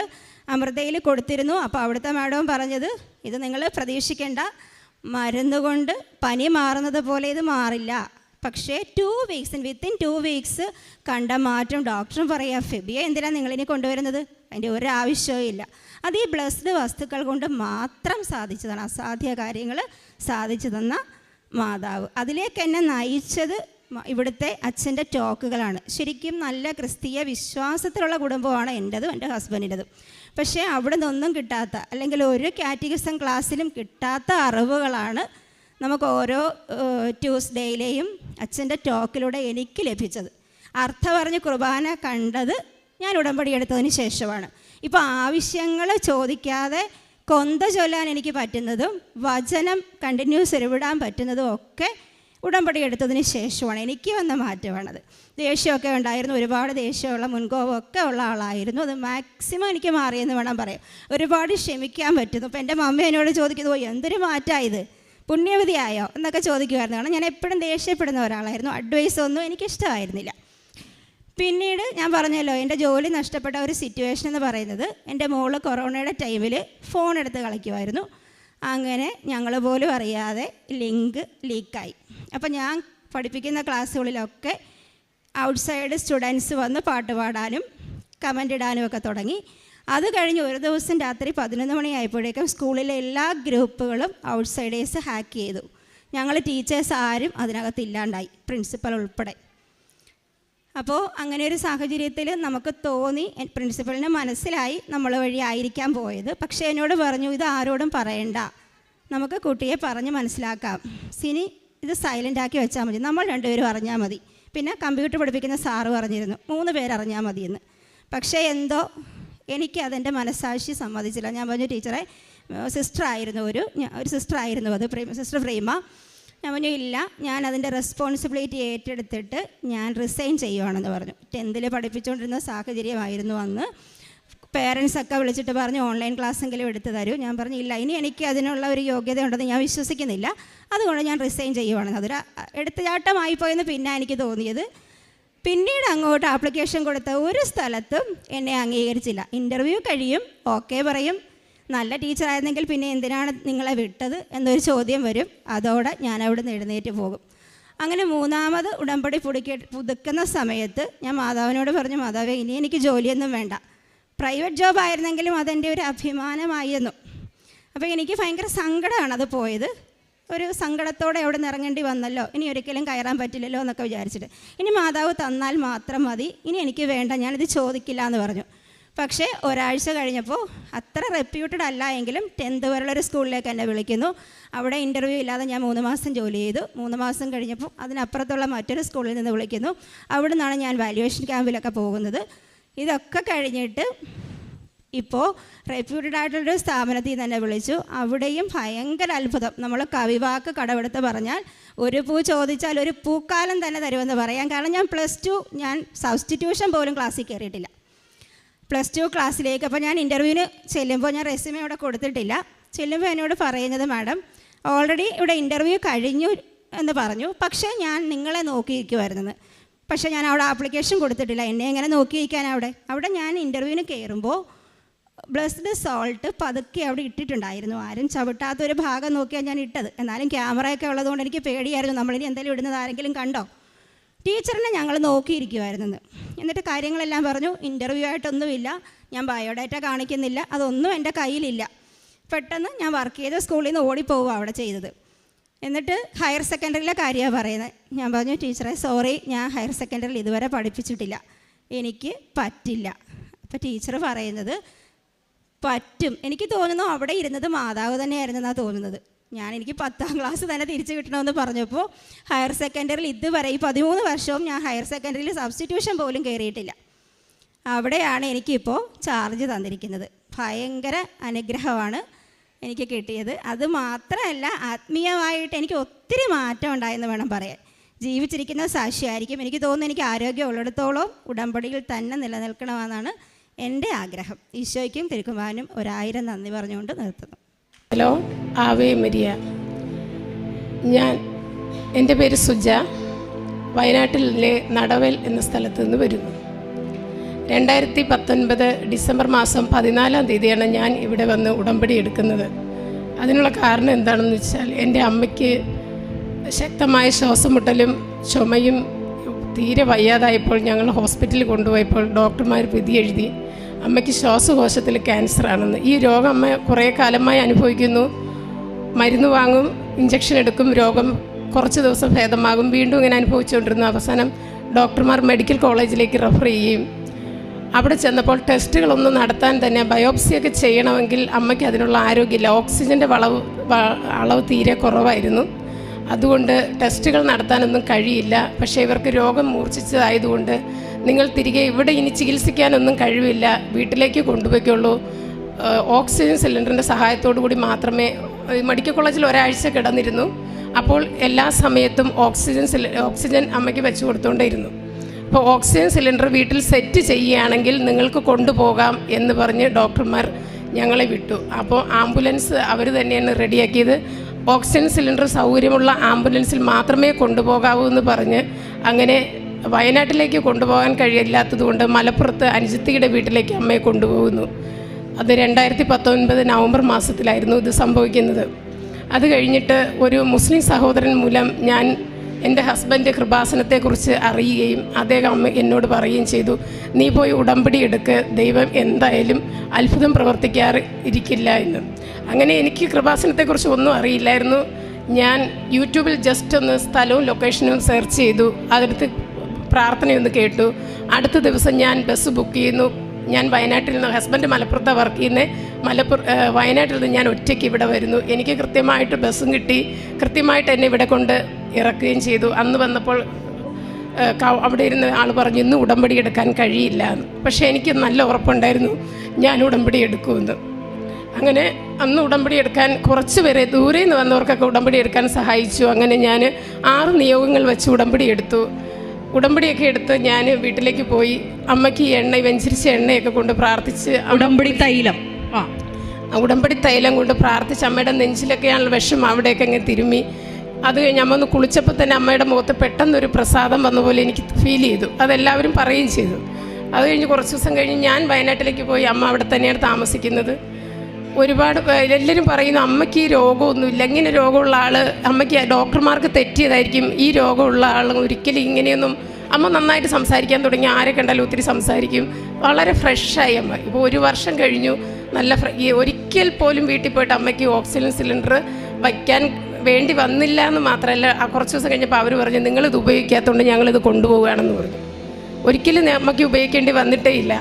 അമൃതയിൽ കൊടുത്തിരുന്നു. അപ്പോൾ അവിടുത്തെ മാഡവും പറഞ്ഞത്, ഇത് നിങ്ങൾ പ്രതീക്ഷിക്കേണ്ട, മരുന്നുകൊണ്ട് പനി മാറുന്നത് പോലെ ഇത് മാറില്ല, പക്ഷേ 2 വീക്സ് വിത്തിൻ 2 വീക്സ് കണ്ട മാറ്റം. ഡോക്ടറും പറയുക, ഫെബിയ എന്തിനാണ് നിങ്ങളിനി കൊണ്ടുവരുന്നത്, അതിൻ്റെ ഒരാവശ്യവും ഇല്ല. അത് ഈ ബ്ലസ്ഡ് വസ്തുക്കൾ കൊണ്ട് മാത്രം സാധിച്ചതാണ്. അസാധ്യ കാര്യങ്ങൾ സാധിച്ചു തന്ന മാതാവ്. അതിലേക്ക് എന്നെ നയിച്ചത് ഇവിടുത്തെ അച്ഛൻ്റെ ടോക്കുകളാണ്. ശരിക്കും നല്ല ക്രിസ്തീയ വിശ്വാസത്തിലുള്ള കുടുംബമാണ് എൻ്റെതും എൻ്റെ ഹസ്ബൻഡിൻ്റെതും. പക്ഷേ അവിടെ നിന്നൊന്നും കിട്ടാത്ത, അല്ലെങ്കിൽ ഒരു കാറ്റഗിസം ക്ലാസ്സിലും കിട്ടാത്ത അറിവുകളാണ് നമുക്ക് ഓരോ ട്യൂസ്ഡേയിലെയും അച്ഛൻ്റെ ടോക്കിലൂടെ എനിക്ക് ലഭിച്ചത്. അർത്ഥം പറഞ്ഞ് കുർബാന കണ്ടത് ഞാൻ ഉടമ്പടി എടുത്തതിന് ശേഷമാണ്. ഇപ്പോൾ ആവശ്യങ്ങൾ ചോദിക്കാതെ കൊന്ത ചൊല്ലാൻ എനിക്ക് പറ്റുന്നതും വചനം കണ്ടിന്യൂസ് ഉരുവിടാൻ പറ്റുന്നതും ഒക്കെ ഉടമ്പടി എടുത്തതിന് ശേഷമാണ് എനിക്ക് വന്ന മാറ്റമാണത്. ദേഷ്യമൊക്കെ ഉണ്ടായിരുന്നു, ഒരുപാട് ദേഷ്യമുള്ള മുൻകോപമൊക്കെ ഉള്ള ആളായിരുന്നു. അത് മാക്സിമം എനിക്ക് മാറിയെന്ന് വേണം പറയാം. ഒരുപാട് ക്ഷമിക്കാൻ പറ്റുന്നു. ഇപ്പോൾ എൻ്റെ മമ്മ എന്നോട് ചോദിക്കുന്നു, എന്തൊരു മാറ്റമായത്, പുണ്യവതിയായോ എന്നൊക്കെ ചോദിക്കുമായിരുന്നു. കാരണം ഞാൻ എപ്പോഴും ദേഷ്യപ്പെടുന്ന ഒരാളായിരുന്നു. അഡ്വൈസൊന്നും എനിക്കിഷ്ടമായിരുന്നില്ല. പിന്നീട് ഞാൻ പറഞ്ഞല്ലോ, എൻ്റെ ജോലി നഷ്ടപ്പെട്ട ഒരു സിറ്റുവേഷൻ എന്ന് പറയുന്നത് എൻ്റെ മോള് കൊറോണയുടെ ടൈമിൽ ഫോൺ എടുത്ത് കളിക്കുമായിരുന്നു. അങ്ങനെ ഞങ്ങൾ പോലും അറിയാതെ ലിങ്ക് ലീക്കായി. അപ്പോൾ ഞാൻ പഠിപ്പിക്കുന്ന ക്ലാസ്സുകളിലൊക്കെ ഔട്ട്സൈഡ് സ്റ്റുഡൻസ് വന്ന് പാട്ട് പാടാനും കമൻ്റ് ഇടാനും ഒക്കെ തുടങ്ങി. അത് കഴിഞ്ഞ് ഒരു ദിവസം രാത്രി 11 മണിയായപ്പോഴേക്കും സ്കൂളിലെ എല്ലാ ഗ്രൂപ്പുകളും ഔട്ട്സൈഡേഴ്സ് ഹാക്ക് ചെയ്തു. ഞങ്ങൾ ടീച്ചേഴ്സ് ആരും അതിനകത്ത് ഇല്ലാണ്ടായി, പ്രിൻസിപ്പൽ ഉൾപ്പെടെ. അപ്പോൾ അങ്ങനെ ഒരു സാഹചര്യത്തിൽ നമുക്ക് തോന്നി, പ്രിൻസിപ്പലിന് മനസ്സിലായി നമ്മൾ വഴി ആയിരിക്കാൻ പോയത്. പക്ഷേ എന്നോട് പറഞ്ഞു, ഇത് ആരോടും പറയണ്ട, നമുക്ക് കുട്ടിയെ പറഞ്ഞ് മനസ്സിലാക്കാം, സിനി ഇത് സൈലൻ്റ് ആക്കി വെച്ചാൽ മതി, നമ്മൾ രണ്ടുപേരും അറിഞ്ഞാൽ മതി. പിന്നെ കമ്പ്യൂട്ടർ പഠിപ്പിക്കുന്ന സാറ് പറഞ്ഞിരുന്നു 3 പേരറിഞ്ഞാൽ മതിയെന്ന്. പക്ഷേ എന്തോ എനിക്കതെൻ്റെ മനസ്സാക്ഷി സമ്മതിച്ചില്ല. ഞാൻ പറഞ്ഞു, ടീച്ചറെ, സിസ്റ്ററായിരുന്നു ഒരു സിസ്റ്ററായിരുന്നു അത്, സിസ്റ്റർ പ്രേമ. ഞാൻ പറഞ്ഞു, ഇല്ല, ഞാൻ അതിൻ്റെ റെസ്പോൺസിബിലിറ്റി ഏറ്റെടുത്തിട്ട് ഞാൻ റിസൈൻ ചെയ്യുവാണെന്ന് പറഞ്ഞു. 10th പഠിപ്പിച്ചുകൊണ്ടിരുന്ന സാഹചര്യമായിരുന്നു അന്ന്. പേരൻസൊക്കെ വിളിച്ചിട്ട് പറഞ്ഞു, ഓൺലൈൻ ക്ലാസ്സെങ്കിലും എടുത്ത് തരൂ. ഞാൻ പറഞ്ഞു, ഇല്ല, ഇനി എനിക്ക് അതിനുള്ള ഒരു യോഗ്യത ഉണ്ടെന്ന് ഞാൻ വിശ്വസിക്കുന്നില്ല, അതുകൊണ്ട് ഞാൻ റിസൈൻ ചെയ്യുവാണെന്ന്. അതൊരു എടുത്തുചാട്ടമായിപ്പോയെന്ന് പിന്നെ എനിക്ക് തോന്നിയത്. പിന്നീട് അങ്ങോട്ട് ആപ്ലിക്കേഷൻ കൊടുത്ത ഒരു സ്ഥലത്തും എന്നെ അംഗീകരിച്ചില്ല. ഇൻ്റർവ്യൂ കഴിയും, ഓക്കെ പറയും, നല്ല ടീച്ചറായിരുന്നെങ്കിൽ പിന്നെ എന്തിനാണ് നിങ്ങളെ വിട്ടത് എന്നൊരു ചോദ്യം വരും. അതോടെ ഞാൻ അവിടെ നിന്ന് എഴുന്നേറ്റ് പോകും. അങ്ങനെ 3ാമത് ഉടമ്പടി പുതുക്കുന്ന സമയത്ത് ഞാൻ മാതാവിനോട് പറഞ്ഞു, മാതാവേ, ഇനി എനിക്ക് ജോലിയൊന്നും വേണ്ട, പ്രൈവറ്റ് ജോബ് ആയിരുന്നെങ്കിലും അതെൻ്റെ ഒരു അഭിമാനമായിരുന്നു. അപ്പോൾ എനിക്ക് ഭയങ്കര സങ്കടമാണ് അത് പോയത്. ഒരു സങ്കടത്തോടെ അവിടെ നിന്ന് ഇറങ്ങേണ്ടി വന്നല്ലോ, ഇനി ഒരിക്കലും കയറാൻ പറ്റില്ലല്ലോ എന്നൊക്കെ വിചാരിച്ചിട്ട്. ഇനി മാതാവ് തന്നാൽ മാത്രം മതി, ഇനി എനിക്ക് വേണ്ട, ഞാനിത് ചോദിക്കില്ല എന്ന് പറഞ്ഞു. പക്ഷേ ഒരാഴ്ച കഴിഞ്ഞപ്പോൾ, അത്ര റെപ്യൂട്ടഡ് അല്ല എങ്കിലും 10th വരെയുള്ളൊരു സ്കൂളിലേക്ക് എന്നെ വിളിക്കുന്നു. അവിടെ ഇൻ്റർവ്യൂ ഇല്ലാതെ ഞാൻ 3 മാസം ജോലി ചെയ്തു. 3 മാസം കഴിഞ്ഞപ്പോൾ അതിനപ്പുറത്തുള്ള മറ്റൊരു സ്കൂളിൽ നിന്ന് വിളിക്കുന്നു. അവിടെ നിന്നാണ് ഞാൻ വാല്യുവേഷൻ ക്യാമ്പിലൊക്കെ പോകുന്നത്. ഇതൊക്കെ കഴിഞ്ഞിട്ട് ഇപ്പോൾ റെപ്യൂട്ടഡ് ആയിട്ടുള്ളൊരു സ്ഥാപനത്തിൽ തന്നെ വിളിച്ചു. അവിടെയും ഭയങ്കര അത്ഭുതം. നമ്മൾ കവിവാക്ക് കടമെടുത്ത് പറഞ്ഞാൽ ഒരു പൂ ചോദിച്ചാൽ ഒരു പൂക്കാലം തന്നെ തരുമെന്ന് പറയാം. കാരണം ഞാൻ +2 ഞാൻ സബ്സ്റ്റിറ്റ്യൂഷൻ പോലും ക്ലാസ്സിൽ കയറിയിട്ടില്ല. +2 ക്ലാസ്സിലേക്ക് അപ്പോൾ ഞാൻ ഇൻ്റർവ്യൂവിന് ചെല്ലുമ്പോൾ, ഞാൻ റെസ്യൂമേ അവിടെ കൊടുത്തിട്ടില്ല, ചെല്ലുമ്പോൾ എന്നോട് പറയുന്നത്, മാഡം ഓൾറെഡി ഇവിടെ ഇൻ്റർവ്യൂ കഴിഞ്ഞു എന്ന് പറഞ്ഞു, പക്ഷേ ഞാൻ നിങ്ങളെ നോക്കിയിരിക്കുമായിരുന്നെന്ന്. പക്ഷേ ഞാൻ അവിടെ ആപ്ലിക്കേഷൻ കൊടുത്തിട്ടില്ല, എന്നെ എങ്ങനെ നോക്കിയിരിക്കാൻ അവിടെ ഞാൻ ഇൻ്റർവ്യൂവിന് കയറുമ്പോൾ ബ്ലസ്ഡ് സോൾട്ട് പതുക്കെ അവിടെ ഇട്ടിട്ടുണ്ടായിരുന്നു. ആരും ചവിട്ടാത്തൊരു ഭാഗം നോക്കിയാണ് ഞാൻ ഇട്ടത്. എന്നാലും ക്യാമറയൊക്കെ ഉള്ളതുകൊണ്ട് എനിക്ക് പേടിയായിരുന്നു, നമ്മളിനി എന്തെങ്കിലും ഇടുന്നത് ആരെങ്കിലും കണ്ടോ. ടീച്ചറിനെ ഞങ്ങൾ നോക്കിയിരിക്കുമായിരുന്നെന്ന്. എന്നിട്ട് കാര്യങ്ങളെല്ലാം പറഞ്ഞു. ഇൻ്റർവ്യൂ ആയിട്ടൊന്നുമില്ല, ഞാൻ ബയോഡാറ്റ കാണിക്കുന്നില്ല, അതൊന്നും എൻ്റെ കയ്യിലില്ല. പെട്ടെന്ന് ഞാൻ വർക്ക് ചെയ്ത സ്കൂളിൽ നിന്ന് ഓടിപ്പോവുക അവിടെ ചെയ്തത്. എന്നിട്ട് ഹയർ സെക്കൻഡറിയിലെ കാര്യമാണ് പറയുന്നത്. ഞാൻ പറഞ്ഞു, ടീച്ചറെ സോറി, ഞാൻ ഹയർ സെക്കൻഡറിയിൽ ഇതുവരെ പഠിപ്പിച്ചിട്ടില്ല, എനിക്ക് പറ്റില്ല. അപ്പോൾ ടീച്ചർ പറയുന്നത്, പറ്റും. എനിക്ക് തോന്നുന്നു അവിടെ ഇരുന്നത് മാതാവ് തന്നെയായിരുന്നെന്നാണ് തോന്നുന്നത്. എനിക്ക് 10ാം ക്ലാസ് തന്നെ തിരിച്ചു കിട്ടണമെന്ന് പറഞ്ഞപ്പോൾ ഹയർ സെക്കൻഡറിയിൽ ഇതുവരെ ഈ 13 വർഷവും ഞാൻ ഹയർ സെക്കൻഡറിയിൽ സബ്സ്റ്റിറ്റ്യൂഷൻ പോലും കയറിയിട്ടില്ല. അവിടെയാണ് എനിക്കിപ്പോൾ ചാർജ് തന്നിരിക്കുന്നത്. ഭയങ്കര അനുഗ്രഹമാണ് എനിക്ക് കിട്ടിയത്. അത് മാത്രമല്ല, ആത്മീയമായിട്ട് എനിക്ക് ഒത്തിരി മാറ്റം ഉണ്ടായെന്ന് വേണം പറയാൻ. ജീവിച്ചിരിക്കുന്ന സാക്ഷിയായിരിക്കും. എനിക്ക് തോന്നുന്നു എനിക്ക് ആരോഗ്യമുള്ളിടത്തോളം ഉടമ്പടിയിൽ തന്നെ നിലനിൽക്കണമെന്നാണ് എൻ്റെ ആഗ്രഹം. ഈശോയ്ക്കും തിരുക്കുമാരനും 1000 നന്ദി പറഞ്ഞുകൊണ്ട് നിർത്തുന്നു. Hello, Ave Maria. എൻ്റെ പേര് സുജ. വയനാട്ടിലെ നടവൽ എന്ന സ്ഥലത്ത് നിന്ന് വരുന്നു. 2019 ഡിസംബർ മാസം 14-ാം തീയതിയാണ് ഞാൻ ഇവിടെ വന്ന് ഉടമ്പടി എടുക്കുന്നത്. അതിനുള്ള കാരണം എന്താണെന്ന് വെച്ചാൽ, എൻ്റെ അമ്മയ്ക്ക് ശക്തമായ ശ്വാസമുട്ടലും ചുമയും തീരെ വയ്യാതായപ്പോൾ ഞങ്ങൾ ഹോസ്പിറ്റലിൽ കൊണ്ടുപോയപ്പോൾ ഡോക്ടർമാർ വിധി എഴുതി അമ്മയ്ക്ക് ശ്വാസകോശത്തിൽ ക്യാൻസറാണെന്ന്. ഈ രോഗം അമ്മ കുറേ കാലമായി അനുഭവിക്കുന്നു. മരുന്ന് വാങ്ങും, ഇഞ്ചക്ഷൻ എടുക്കും, രോഗം കുറച്ച് ദിവസം ഭേദമാകും, വീണ്ടും ഇങ്ങനെ അനുഭവിച്ചുകൊണ്ടിരുന്നു. അവസാനം ഡോക്ടർമാർ മെഡിക്കൽ കോളേജിലേക്ക് റെഫർ ചെയ്യും. അവിടെ ചെന്നപ്പോൾ ടെസ്റ്റുകളൊന്നും നടത്താൻ തന്നെ, ബയോപ്സിയൊക്കെ ചെയ്യണമെങ്കിൽ അമ്മയ്ക്ക് അതിനുള്ള ആരോഗ്യമില്ല. ഓക്സിജൻ്റെ അളവ് തീരെ കുറവായിരുന്നു. അതുകൊണ്ട് ടെസ്റ്റുകൾ നടത്താനൊന്നും കഴിയില്ല. പക്ഷേ ഇവർക്ക് രോഗം മൂർച്ഛിച്ചതായതുകൊണ്ട് നിങ്ങൾ തിരികെ ഇവിടെ ഇനി ചികിത്സിക്കാനൊന്നും കഴിവില്ല, വീട്ടിലേക്ക് കൊണ്ടുപോയിക്കുള്ളൂ, ഓക്സിജൻ സിലിണ്ടറിൻ്റെ സഹായത്തോടു കൂടി മാത്രമേ. മെഡിക്കൽ കോളേജിൽ ഒരാഴ്ച കിടന്നിരുന്നു. അപ്പോൾ എല്ലാ സമയത്തും ഓക്സിജൻ അമ്മയ്ക്ക് വെച്ച് കൊടുത്തുകൊണ്ടേയിരുന്നു. അപ്പോൾ ഓക്സിജൻ സിലിണ്ടർ വീട്ടിൽ സെറ്റ് ചെയ്യുകയാണെങ്കിൽ നിങ്ങൾക്ക് കൊണ്ടുപോകാം എന്ന് പറഞ്ഞ് ഡോക്ടർമാർ ഞങ്ങളെ വിട്ടു. അപ്പോൾ ആംബുലൻസ് അവർ തന്നെയാണ് റെഡിയാക്കിയത്. ഓക്സിജൻ സിലിണ്ടർ സൗകര്യമുള്ള ആംബുലൻസിൽ മാത്രമേ കൊണ്ടുപോകാവൂ എന്ന് പറഞ്ഞ് അങ്ങനെ വയനാട്ടിലേക്ക് കൊണ്ടുപോകാൻ കഴിയില്ലാത്തതുകൊണ്ട് മലപ്പുറത്ത് അനുജത്തിയുടെ വീട്ടിലേക്ക് അമ്മയെ കൊണ്ടുപോകുന്നു. അത് 2019 നവംബർ മാസത്തിലായിരുന്നു ഇത് സംഭവിക്കുന്നത്. അത് കഴിഞ്ഞിട്ട് ഒരു മുസ്ലിം സഹോദരൻ മൂലം ഞാൻ എൻ്റെ ഹസ്ബൻഡ് കൃപാസനത്തെക്കുറിച്ച് അറിയുകയും അദ്ദേഹം അമ്മ എന്നോട് പറയുകയും ചെയ്തു, നീ പോയി ഉടമ്പടി എടുക്ക്, ദൈവം എന്തായാലും അത്ഭുതം പ്രവർത്തിക്കാതിരിക്കില്ല എന്ന്. അങ്ങനെ എനിക്ക് കൃപാസനത്തെക്കുറിച്ച് ഒന്നും അറിയില്ലായിരുന്നു. ഞാൻ യൂട്യൂബിൽ ജസ്റ്റ് ഒന്ന് സ്ഥലവും ലൊക്കേഷനും സെർച്ച് ചെയ്തു, അതിനകത്ത് പ്രാർത്ഥനയൊന്ന് കേട്ടു. അടുത്ത ദിവസം ഞാൻ ബസ് ബുക്ക് ചെയ്യുന്നു. ഞാൻ വയനാട്ടിൽ നിന്ന്, ഹസ്ബൻഡ് മലപ്പുറത്താണ് വർക്ക് ചെയ്യുന്നത്, വയനാട്ടിൽ നിന്ന് ഞാൻ ഒറ്റയ്ക്ക് ഇവിടെ വരുന്നു. എനിക്ക് കൃത്യമായിട്ട് ബസ്സും കിട്ടി, കൃത്യമായിട്ട് എന്നെ ഇവിടെ കൊണ്ട് ഇറക്കുകയും ചെയ്തു. അന്ന് വന്നപ്പോൾ അവിടെ ഇരുന്ന് ആൾ പറഞ്ഞു ഇന്ന് ഉടമ്പടി എടുക്കാൻ കഴിയില്ല എന്ന്. പക്ഷേ എനിക്ക് നല്ല ഉറപ്പുണ്ടായിരുന്നു ഞാൻ ഉടമ്പടി എടുക്കുമെന്ന്. അങ്ങനെ അന്ന് ഉടമ്പടി എടുക്കാൻ കുറച്ച് പേരെ ദൂരെ നിന്ന് വന്നവർക്കൊക്കെ ഉടമ്പടി എടുക്കാൻ സഹായിച്ചു. അങ്ങനെ ഞാൻ 6 നിയോഗങ്ങൾ വെച്ച് ഉടമ്പടി എടുത്തു. ഉടമ്പടിയൊക്കെ എടുത്ത് ഞാൻ വീട്ടിലേക്ക് പോയി അമ്മയ്ക്ക് വെഞ്ചരിച്ച എണ്ണയൊക്കെ കൊണ്ട് പ്രാർത്ഥിച്ച് ഉടമ്പടി തൈലം കൊണ്ട് പ്രാർത്ഥിച്ച് അമ്മയുടെ നെഞ്ചിലൊക്കെയാണല്ലോ വിഷം, അവിടെയൊക്കെ അങ്ങ് തിരുമ്മി. അത് കഴിഞ്ഞ് അമ്മ ഒന്ന് കുളിച്ചപ്പോൾ തന്നെ അമ്മയുടെ മുഖത്ത് പെട്ടെന്നൊരു പ്രസാദം വന്ന പോലെ എനിക്ക് ഫീൽ ചെയ്തു. അതെല്ലാവരും പറയുകയും ചെയ്തു. അത് കഴിഞ്ഞ് കുറച്ച് ദിവസം കഴിഞ്ഞ് ഞാൻ വയനാട്ടിലേക്ക് പോയി. അമ്മ അവിടെ തന്നെയാണ് താമസിക്കുന്നത്. ഒരുപാട് എല്ലാവരും പറയുന്നു അമ്മയ്ക്ക് ഈ രോഗമൊന്നുമില്ല, ഇങ്ങനെ രോഗമുള്ള ആൾ, അമ്മയ്ക്ക് ഡോക്ടർമാർക്ക് തെറ്റിയതായിരിക്കും, ഈ രോഗമുള്ള ആൾ ഒരിക്കലും ഇങ്ങനെയൊന്നും. അമ്മ നന്നായിട്ട് സംസാരിക്കാൻ തുടങ്ങി, ആരെ കണ്ടാലും ഒത്തിരി സംസാരിക്കും, വളരെ ഫ്രഷായി അമ്മ. ഇപ്പോൾ 1 വർഷം കഴിഞ്ഞു, നല്ല ഒരിക്കൽ പോലും വീട്ടിൽ പോയിട്ട് അമ്മയ്ക്ക് ഓക്സിജൻ സിലിണ്ടർ വയ്ക്കാൻ വേണ്ടി വന്നില്ല എന്ന് മാത്രമല്ല, കുറച്ച് ദിവസം കഴിഞ്ഞപ്പോൾ അവർ പറഞ്ഞു നിങ്ങളിത് ഉപയോഗിക്കാത്തതുകൊണ്ട് ഞങ്ങളിത് കൊണ്ടുപോവുകയാണെന്ന് പറഞ്ഞു. ഒരിക്കലും അമ്മയ്ക്ക് ഉപയോഗിക്കേണ്ടി വന്നിട്ടേ ഇല്ല.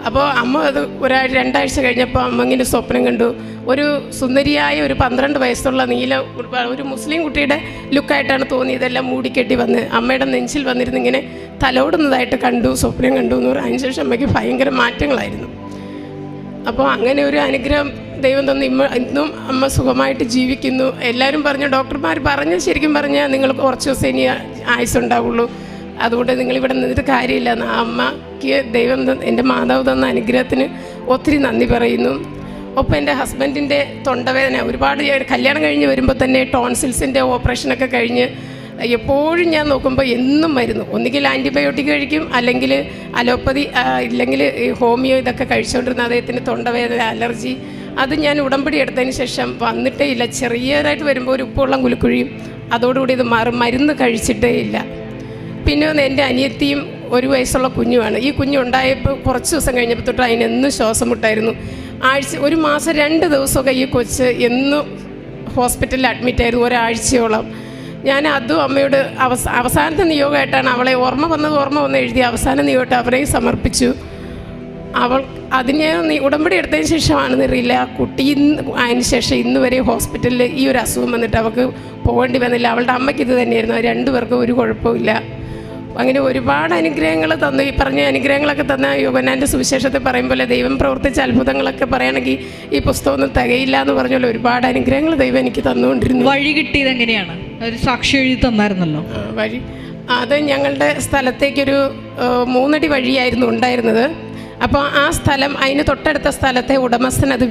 അപ്പോൾ അമ്മ അത് 2 ആഴ്ച കഴിഞ്ഞപ്പോൾ അമ്മ ഇങ്ങനെ സ്വപ്നം കണ്ടു. ഒരു സുന്ദരിയായ ഒരു 12 വയസ്സുള്ള ഒരു മുസ്ലിം കുട്ടിയുടെ ലുക്കായിട്ടാണ് തോന്നിയതെല്ലാം മൂടിക്കെട്ടി വന്ന് അമ്മയുടെ നെഞ്ചിൽ വന്നിരുന്ന് ഇങ്ങനെ തലോടുന്നതായിട്ട് കണ്ടു, സ്വപ്നം കണ്ടു എന്ന് പറഞ്ഞു. അതിനുശേഷം അമ്മയ്ക്ക് ഭയങ്കര മാറ്റങ്ങളായിരുന്നു. അപ്പോൾ അങ്ങനെ ഒരു അനുഗ്രഹം ദൈവം തന്നു. ഇന്നും അമ്മ സുഖമായിട്ട് ജീവിക്കുന്നു. എല്ലാവരും പറഞ്ഞു, ഡോക്ടർമാർ പറഞ്ഞ് ശരിക്കും പറഞ്ഞാൽ നിങ്ങൾക്ക് കുറച്ച് ദിവസം ഇനി ആയുസ്സുണ്ടാവുള്ളൂ, അതുകൊണ്ട് നിങ്ങളിവിടെ നിന്നിട്ട് കാര്യമില്ല. അമ്മയ്ക്ക് ദൈവം എൻ്റെ മാതാവ് തന്ന അനുഗ്രഹത്തിന് ഒത്തിരി നന്ദി പറയുന്നു. ഒപ്പം എൻ്റെ ഹസ്ബൻഡിൻ്റെ തൊണ്ടവേദന ഒരുപാട് കല്യാണം കഴിഞ്ഞ് വരുമ്പോൾ തന്നെ ടോൺസിൽസിൻ്റെ ഓപ്പറേഷനൊക്കെ കഴിഞ്ഞ് എപ്പോഴും ഞാൻ നോക്കുമ്പോൾ എന്നും മരുന്ന്, ഒന്നുകിൽ ആൻറ്റിബയോട്ടിക് കഴിക്കും, അല്ലെങ്കിൽ അലോപ്പതി, ഇല്ലെങ്കിൽ ഹോമിയോ, ഇതൊക്കെ കഴിച്ചുകൊണ്ടിരുന്ന അദ്ദേഹത്തിന് തൊണ്ടവേദന, അലർജി. അത് ഞാൻ ഉടമ്പടി എടുത്തതിന് ശേഷം വന്നിട്ടേ ഇല്ല. ചെറിയതായിട്ട് വരുമ്പോൾ ഒരു ഉപ്പുവെള്ളം കുലുക്കുഴിയും, അതോടുകൂടി ഇത് മാറും. മരുന്ന് കഴിച്ചിട്ടേ ഇല്ല. പിന്നെ ഒന്ന് എൻ്റെ അനിയത്തിയും 1 വയസ്സുള്ള കുഞ്ഞുമാണ്. ഈ കുഞ്ഞുണ്ടായപ്പോൾ കുറച്ച് ദിവസം കഴിഞ്ഞപ്പോൾ തൊട്ട് അതിനെന്നും ശ്വാസം മുട്ടായിരുന്നു. 1 മാസം 2 ദിവസമൊക്കെ ഈ കൊച്ച് എന്നും ഹോസ്പിറ്റലിൽ അഡ്മിറ്റായിരുന്നു, 1 ആഴ്ചയോളം. ഞാൻ അതും അമ്മയോട് അവസാനത്തെ നിയോഗമായിട്ടാണ് അവളെ ഓർമ്മ വന്ന് എഴുതി അവസാന നിയോഗമായിട്ട് അവരെയും സമർപ്പിച്ചു. അതിന് ഉടമ്പടി എടുത്തതിന് ശേഷമാണെന്ന് അറിയില്ല, കുട്ടി അതിന് ശേഷം ഇന്ന് വരെ ഹോസ്പിറ്റലിൽ ഈ ഒരു അസുഖം വന്നിട്ട് അവൾക്ക് പോകേണ്ടി വന്നില്ല. അവളുടെ അമ്മയ്ക്ക് ഇത് തന്നെയായിരുന്നു. 2 പേർക്കും ഒരു കുഴപ്പമില്ല. അങ്ങനെ ഒരുപാട് അനുഗ്രഹങ്ങൾ തന്നു. ഈ പറഞ്ഞ അനുഗ്രഹങ്ങളൊക്കെ തന്ന യോഹന്നാൻ്റെ സുവിശേഷത്തെ പറയുമ്പോൾ ദൈവം പ്രവർത്തിച്ച അത്ഭുതങ്ങളൊക്കെ പറയുകയാണെങ്കിൽ ഈ പുസ്തകമൊന്നും തികയില്ല എന്ന് പറഞ്ഞല്ലോ. ഒരുപാട് അനുഗ്രഹങ്ങൾ ദൈവം എനിക്ക് തന്നുകൊണ്ടിരുന്നു. വഴി കിട്ടിയത് എങ്ങനെയാണ്? ഒരു സാക്ഷി എഴുതി തന്നായിരുന്നല്ലോ വഴി. അത് ഞങ്ങളുടെ സ്ഥലത്തേക്കൊരു 3 അടി വഴിയായിരുന്നു ഉണ്ടായിരുന്നത്. അപ്പോൾ ആ സ്ഥലം, അതിന് തൊട്ടടുത്ത സ്ഥലത്തെ ഉടമസ്ഥൻ അത്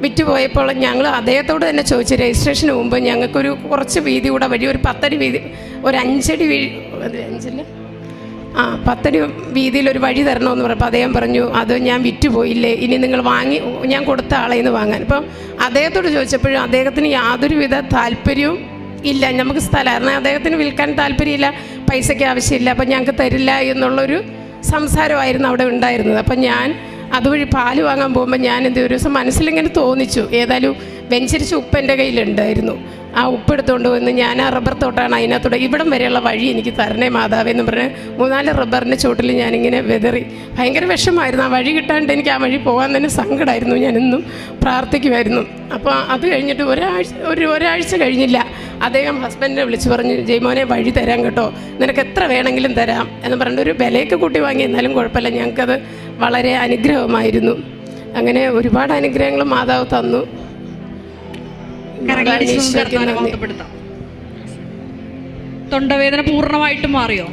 വിറ്റുപോയപ്പോൾ ഞങ്ങൾ അദ്ദേഹത്തോട് തന്നെ ചോദിച്ചു, രജിസ്ട്രേഷന് മുമ്പ് ഞങ്ങൾക്കൊരു കുറച്ച് വീതി കൂടെ വഴി, ഒരു 10 അടി വീതി, ഒരു 5 അടി 10 അടി വീതിയിലൊരു വഴി തരണമെന്ന് പറഞ്ഞപ്പോൾ അദ്ദേഹം പറഞ്ഞു അത് ഞാൻ വിറ്റുപോയില്ലേ, ഇനി നിങ്ങൾ ഞാൻ കൊടുത്ത ആളെ നിന്ന് വാങ്ങാൻ. അപ്പം അദ്ദേഹത്തോട് ചോദിച്ചപ്പോഴും അദ്ദേഹത്തിന് യാതൊരുവിധ താല്പര്യവും ഇല്ല. നമുക്ക് സ്ഥലമായിരുന്നു, അദ്ദേഹത്തിന് വിൽക്കാൻ താല്പര്യമില്ല, പൈസയ്ക്ക് ആവശ്യമില്ല, അപ്പം ഞങ്ങൾക്ക് തരില്ല എന്നുള്ളൊരു സംസാരമായിരുന്നു അവിടെ ഉണ്ടായിരുന്നത്. അപ്പം ഞാൻ അതുവഴി പാല് വാങ്ങാൻ പോകുമ്പോൾ ഞാൻ ഒരു ദിവസം മനസ്സിലിങ്ങനെ തോന്നിച്ചു, ഏതായാലും വെഞ്ചരിച്ച ഉപ്പ് എൻ്റെ കയ്യിലുണ്ടായിരുന്നു. ആ ഉപ്പ് എടുത്തുകൊണ്ട് വന്ന് ഞാൻ ആ റബ്ബർ തോട്ടാണ്, അതിനകത്തൂടെ ഇവിടം വരെയുള്ള വഴി എനിക്ക് തരണേ മാതാവേ എന്ന് പറഞ്ഞ് 3-4 റബ്ബറിൻ്റെ ചോട്ടിൽ ഞാനിങ്ങനെ വെതറി. ഭയങ്കര വിഷമമായിരുന്നു. ആ വഴി കിട്ടാണ്ട് എനിക്ക് ആ വഴി പോകാൻ തന്നെ സങ്കടമായിരുന്നു. ഞാനെന്നും പ്രാർത്ഥിക്കുമായിരുന്നു. അപ്പോൾ അത് കഴിഞ്ഞിട്ട് ഒരാഴ്ച കഴിഞ്ഞില്ല, അദ്ദേഹം ഹസ്ബൻഡിനെ വിളിച്ച് പറഞ്ഞു, ജയ്മോനെ വഴി തരാം കേട്ടോ, നിനക്ക് എത്ര വേണമെങ്കിലും തരാം എന്ന് പറഞ്ഞിട്ട് ഒരു വിലയൊക്കെ കൂട്ടി വാങ്ങി. എന്നാലും കുഴപ്പമില്ല, ഞങ്ങൾക്കത് വളരെ അനുഗ്രഹമായിരുന്നു. അങ്ങനെ ഒരുപാട് അനുഗ്രഹങ്ങൾ മാതാവ് തന്നു. കരങ്ങളടിച്ച് നമുക്ക് കർത്താവിനെ മഹത്വപ്പെടുത്താം. തൊണ്ടവേദന പൂർണ്ണമായിട്ടും മാറിയോ?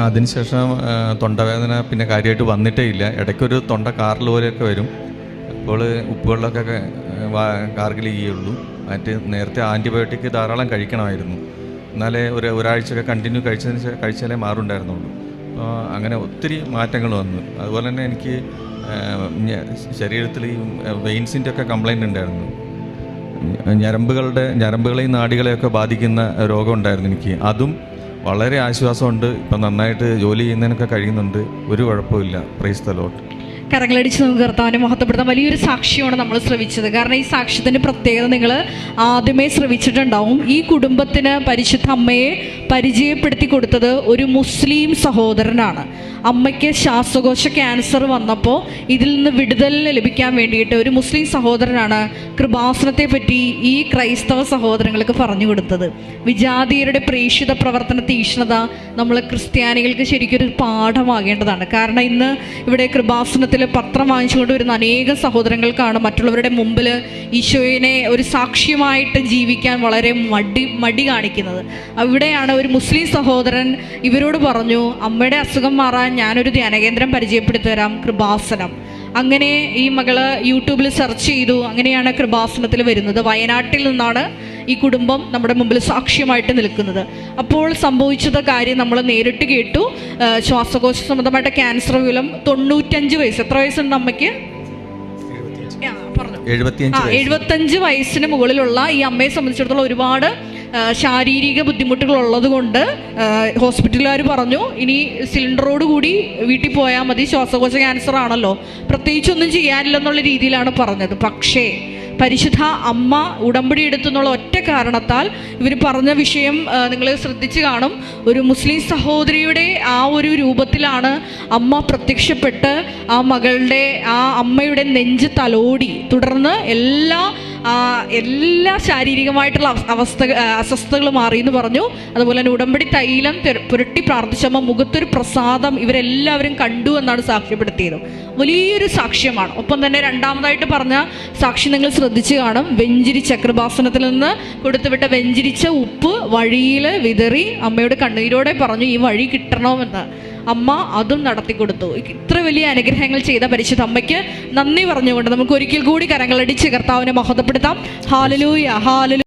അതിനുശേഷം തൊണ്ടവേദന പിന്നെ കാര്യമായിട്ട് വന്നിട്ടേ ഇല്ല. ഇടയ്ക്കൊരു തൊണ്ട കാറൽ പോലെയൊക്കെ വരും. അപ്പോൾ ഉപ്പുവെള്ളമൊക്കെ ഗാർഗിൾ ചെയ്യുള്ളൂ. മറ്റ് നേരത്തെ ആൻറ്റിബയോട്ടിക് ധാരാളം കഴിക്കണമായിരുന്നു. എന്നാലേ ഒരാഴ്ചയൊക്കെ കണ്ടിന്യൂ കഴിച്ചാലേ മാറുണ്ടായിരുന്നുള്ളൂ. അപ്പോൾ അങ്ങനെ ഒത്തിരി മാറ്റങ്ങൾ വന്നു. അതുപോലെ തന്നെ എനിക്ക് ശരീരത്തിൽ ഈ വെയിൻസിൻ്റെ ഒക്കെ കംപ്ലൈൻ്റ് ഉണ്ടായിരുന്നു. ഞരമ്പുകളെയും നാഡികളെയൊക്കെ ബാധിക്കുന്ന രോഗം ഉണ്ടായിരുന്നു എനിക്ക്. അതും വളരെ ആശ്വാസമുണ്ട്. ഇപ്പം നന്നായിട്ട് ജോലി ചെയ്യുന്നതിനൊക്കെ കഴിയുന്നുണ്ട്. ഒരു കുഴപ്പമില്ല. Praise the lord. കരങ്ങളടിച്ച് നമുക്ക് കർത്താവിനെ മഹത്വപ്പെടുത്താൻ വലിയൊരു സാക്ഷ്യമാണ് നമ്മൾ ശ്രവിച്ചത്. കാരണം ഈ സാക്ഷ്യത്തിൻ്റെ പ്രത്യേകത നിങ്ങൾ ആദ്യമേ ശ്രവിച്ചിട്ടുണ്ടാവും. ഈ കുടുംബത്തിന് പരിശുദ്ധ അമ്മയെ പരിചയപ്പെടുത്തി കൊടുത്തത് ഒരു മുസ്ലിം സഹോദരനാണ്. അമ്മയ്ക്ക് ശ്വാസകോശ ക്യാൻസർ വന്നപ്പോൾ ഇതിൽ നിന്ന് വിടുതൽ ലഭിക്കാൻ വേണ്ടിയിട്ട് ഒരു മുസ്ലിം സഹോദരനാണ് കൃപാസനത്തെ പറ്റി ഈ ക്രൈസ്തവ സഹോദരങ്ങൾക്ക് പറഞ്ഞു കൊടുത്തത്. വിജാതീയരുടെ പ്രേക്ഷിത പ്രവർത്തന തീക്ഷ്ണത നമ്മൾ ക്രിസ്ത്യാനികൾക്ക് ശരിക്കൊരു പാഠമാകേണ്ടതാണ്. കാരണം ഇന്ന് ഇവിടെ കൃപാസനത്തിൽ പത്രം വാങ്ങിച്ചുകൊണ്ട് വരുന്ന അനേക സഹോദരങ്ങൾക്കാണ് മറ്റുള്ളവരുടെ മുമ്പിൽ ഈശോയെ ഒരു സാക്ഷ്യമായിട്ട് ജീവിക്കാൻ വളരെ മടി കാണിക്കുന്നത്. അവിടെയാണ് ഒരു മുസ്ലിം സഹോദരൻ ഇവരോട് പറഞ്ഞു, അമ്മയുടെ അസുഖം മാറാൻ ഞാനൊരു ധ്യാനകേന്ദ്രം പരിചയപ്പെടുത്തി തരാം, കൃപാസനം. അങ്ങനെ ഈ മകള് യൂട്യൂബിൽ സെർച്ച് ചെയ്തു. അങ്ങനെയാണ് കൃപാസനത്തിൽ വരുന്നത്. വയനാട്ടിൽ നിന്നാണ് ഈ കുടുംബം നമ്മുടെ മുമ്പിൽ സാക്ഷ്യമായിട്ട് നിൽക്കുന്നത്. അപ്പോൾ സംഭവിച്ചത് കാര്യം നമ്മൾ നേരിട്ട് കേട്ടു. ശ്വാസകോശ സംബന്ധമായിട്ട് ക്യാൻസർ മൂലം 95 വയസ്സ്. എത്ര വയസ്സുണ്ട് അമ്മയ്ക്ക്? 75 വയസ്സിന് മുകളിലുള്ള ഈ അമ്മയെ സംബന്ധിച്ചിടത്തോളം ഒരുപാട് ശാരീരിക ബുദ്ധിമുട്ടുകൾ ഉള്ളത് കൊണ്ട് ഹോസ്പിറ്റലുകാർ പറഞ്ഞു, ഇനി സിലിണ്ടറോട് കൂടി വീട്ടിൽ പോയാൽ മതി, ശ്വാസകോശ ക്യാൻസർ ആണല്ലോ, പ്രത്യേകിച്ചൊന്നും ചെയ്യാനില്ലെന്നുള്ള രീതിയിലാണ് പറഞ്ഞത്. പക്ഷേ പരിശുദ്ധ അമ്മ ഉടമ്പടി എടുത്തെന്നുള്ള ഒറ്റ കാരണത്താൽ ഇവർ പറഞ്ഞ വിഷയം നിങ്ങൾ ശ്രദ്ധിച്ച് കാണും. ഒരു മുസ്ലിം സഹോദരിയുടെ ആ ഒരു രൂപത്തിലാണ് അമ്മ പ്രത്യക്ഷപ്പെട്ട് ആ മകളുടെ ആ അമ്മയുടെ നെഞ്ച് തലോടി. തുടർന്ന് എല്ലാ ശാരീരികമായിട്ടുള്ള അസ്വസ്ഥതകൾ മാറി എന്ന് പറഞ്ഞു. അതുപോലെ തന്നെ ഉടമ്പടി തൈലം പുരട്ടി പ്രാർത്ഥിച്ചമ്മ മുഖത്തൊരു പ്രസാദം ഇവരെല്ലാവരും കണ്ടു എന്നാണ് സാക്ഷ്യപ്പെടുത്തിയത്. വലിയൊരു സാക്ഷ്യമാണ്. ഒപ്പം തന്നെ രണ്ടാമതായിട്ട് പറഞ്ഞ സാക്ഷി നിങ്ങൾ ശ്രദ്ധിച്ച് കാണും. വെഞ്ചിരിച്ച കൃപാസനത്തിൽ നിന്ന് കൊടുത്തുവിട്ട വെഞ്ചിരിച്ച ഉപ്പ് വഴിയിൽ വിതറി അമ്മയുടെ കണ്ണീരോടെ പറഞ്ഞു ഈ വഴി കിട്ടണമെന്ന്. അമ്മ അതും നടത്തിക്കൊടുത്തു. ഇത്ര വലിയ അനുഗ്രഹങ്ങൾ ചെയ്ത പരിശുദ്ധ അമ്മയ്ക്ക് നന്ദി പറഞ്ഞുകൊണ്ട് നമുക്ക് ഒരിക്കൽ കൂടി കരങ്ങളടിച്ച് കർത്താവിനെ മഹത്വപ്പെടുത്താം. Hallelujah, hallelujah.